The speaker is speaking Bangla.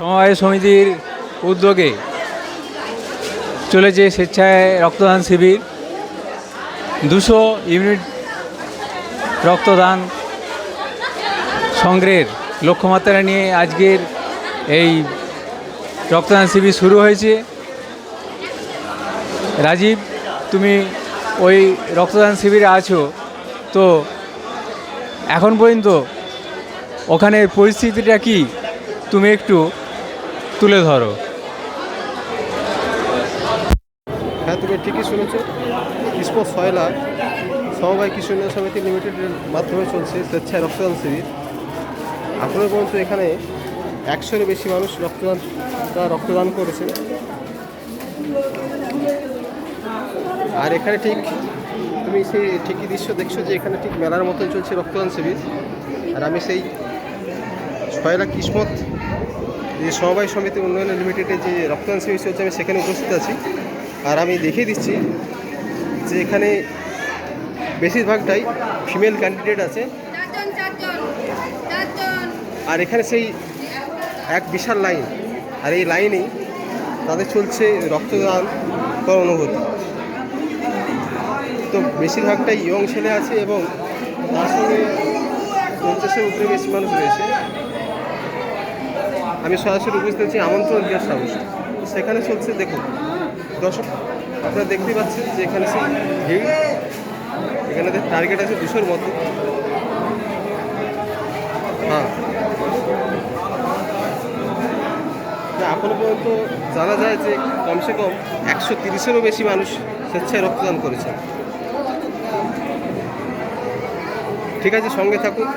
সমবায় সমিতির উদ্যোগে চলেছে স্বেচ্ছায় রক্তদান শিবির। 200 ইউনিট রক্তদান সংগ্রহের লক্ষ্যমাত্রা নিয়ে আজকের এই রক্তদান শিবির শুরু হয়েছে। রাজীব, তুমি ওই রক্তদান শিবিরে আছো, তো এখন পর্যন্ত ওখানের পরিস্থিতিটা কি তুমি একটু তুলে ধরো। হ্যাঁ, তুমি ঠিকই শুনেছো। ইস্পোর্টস সয়লা সমবায় কৃষি উন্নয়ন সমিতি লিমিটেডের মাধ্যমে চলছে স্বেচ্ছায় রক্তদান শিবির। এখনও পর্যন্ত এখানে 100-এরও বেশি মানুষ রক্তদান করেছে। আর এখানে ঠিক তুমি সেই ঠিকই দৃশ্য দেখছো যে এখানে ঠিক মেলার মতন চলছে রক্তদান শিবির। আর আমি সেই সয়লা কিসমত যে সমবায় সমিতি উন্নয়ন লিমিটেডের যে রক্তদান শিবির চলছে আমি সেখানে উপস্থিত আছি। আর আমি দেখিয়ে দিচ্ছি যে এখানে বেশিরভাগটাই ফিমেল ক্যান্ডিডেট আছে। আর এখানে সেই এক বিশাল লাইন, আর এই লাইনেই তাদের চলছে রক্তদান অনুভূতি। তো বেশিরভাগটাই ইয়ং ছেলে আছে এবং তার সঙ্গে 50-এর উপরে বেশি মানুষ রয়েছে। আমি সরাসরি উপস্থিত আছি আমন্ত্রণ গেস্ট হাউস। সেখানে চলছে, দেখুন দর্শক আপনারা দেখতেই পাচ্ছেন যে এখানে সেই ভিড়। এখানে টার্গেট আছে 200-এর মতো। হ্যাঁ, এখনো পর্যন্ত জানা যায় যে কমসে কম 130-এরও বেশি মানুষ স্বেচ্ছায় রক্তদান করেছে। ঠিক আছে, সঙ্গে থাকুন।